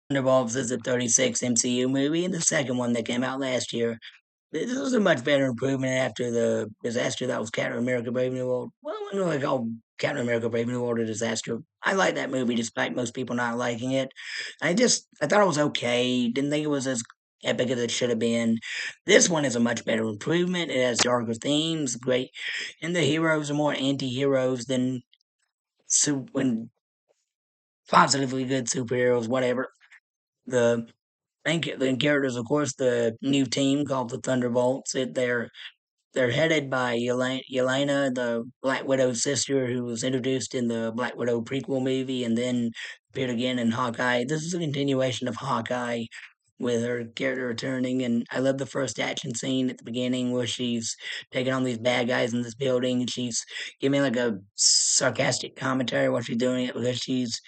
Thunderbolts is a 36 MCU movie, and the second one that came out last year. This was a much better improvement after the disaster that was Captain America: Brave New World. Well, I wouldn't really call Captain America: Brave New World a disaster. I like that movie despite most people not liking it. I thought it was okay. Didn't think it was as epic as it should have been. This one is a much better improvement. It has darker themes, great, and the heroes are more anti-heroes than when positively good superheroes, whatever. The the characters, of course, the new team called the Thunderbolts. They're headed by Yelena, the Black Widow's sister, who was introduced in the Black Widow prequel movie and then appeared again in Hawkeye. This is a continuation of Hawkeye with her character returning, and I love the first action scene at the beginning where she's taking on these bad guys in this building, and she's giving like a sarcastic commentary while she's doing it because she's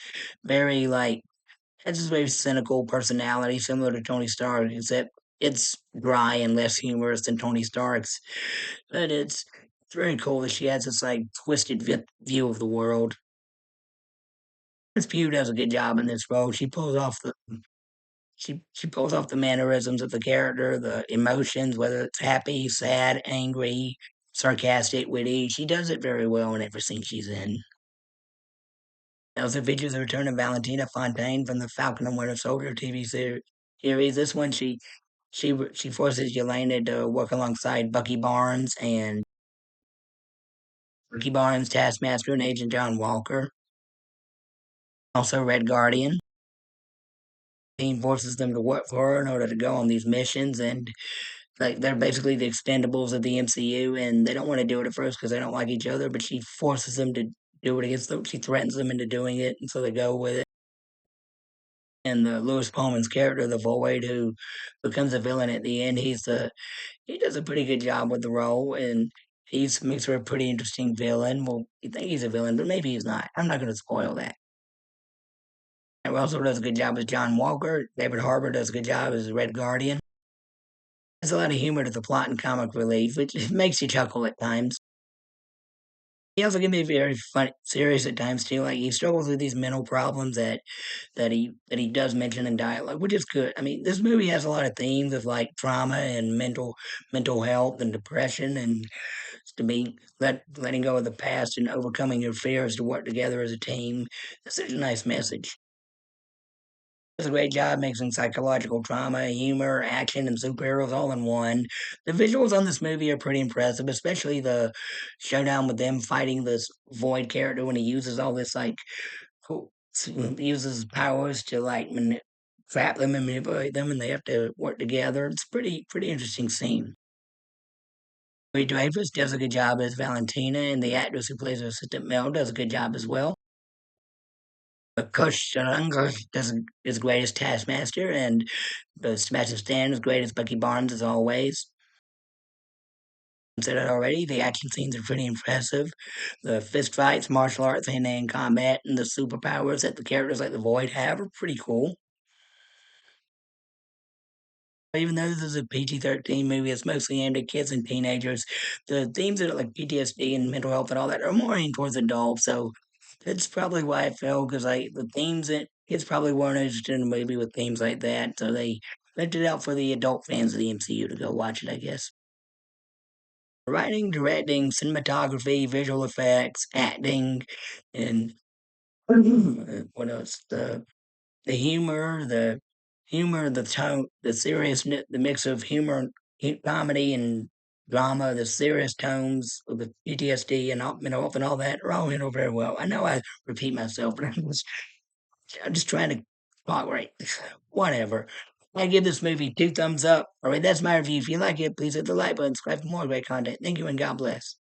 very like has this very cynical personality, similar to Tony Stark, except it's dry and less humorous than Tony Stark's. But it's very cool that she has this like twisted view of the world. Miss Pugh does a good job in this role. She pulls off the mannerisms of the character, the emotions, whether it's happy, sad, angry, sarcastic, witty. She does it very well in everything she's in. It also features the return of Valentina Fontaine from the Falcon and Winter Soldier TV series. This one, she forces Yelena to work alongside Bucky Barnes, Taskmaster, and Agent John Walker. Also, Red Guardian. Team forces them to work for her in order to go on these missions, and like they're basically the expendables of the MCU, and they don't want to do it at first because they don't like each other. But she forces them to do it against them. She threatens them into doing it, and so they go with it. And the Lewis Pullman's character, the Void, who becomes a villain at the end, he does a pretty good job with the role, and he's makes for a pretty interesting villain. Well, you think he's a villain, but maybe he's not. I'm not going to spoil that. And also does a good job as John Walker. David Harbour does a good job as Red Guardian. There's a lot of humor to the plot and comic relief, which makes you chuckle at times. He also can be very funny, serious at times too. Like he struggles with these mental problems that he does mention in dialogue, which is good. I mean, this movie has a lot of themes of like trauma and mental health and depression and to be letting go of the past and overcoming your fears to work together as a team. It's such a nice message. Does a great job mixing psychological trauma, humor, action, and superheroes all in one. The visuals on this movie are pretty impressive, especially the showdown with them fighting this Void character when he uses all this like cool, uses his powers to like trap them and manipulate them, and they have to work together. It's pretty interesting scene. Ray Dreyfuss does a good job as Valentina, and the actress who plays her assistant Mel does a good job as well. Coach Sharanga is great as Taskmaster, and Sebastian Stan is great as Bucky Barnes as always. I said it already. The action scenes are pretty impressive. The fist fights, martial arts, hand-to-hand combat, and the superpowers that the characters like the Void have are pretty cool. Even though this is a PG-13 movie, it's mostly aimed at kids and teenagers. The themes of like PTSD and mental health and all that are more aimed towards adults. So that's probably why it fell because like the themes that kids probably weren't interested in a movie with themes like that. So they left it out for the adult fans of the MCU to go watch it, I guess. Writing, directing, cinematography, visual effects, acting, and what else? The humor, the tone, the seriousness, the mix of humor, comedy, and drama, the serious tones of the PTSD and mental health and all that are all handled very well. I know I repeat myself, but I'm just trying to talk right. Whatever. I give this movie 2 thumbs up. All right, that's my review. If you like it, please hit the like button, subscribe for more great content. Thank you and God bless.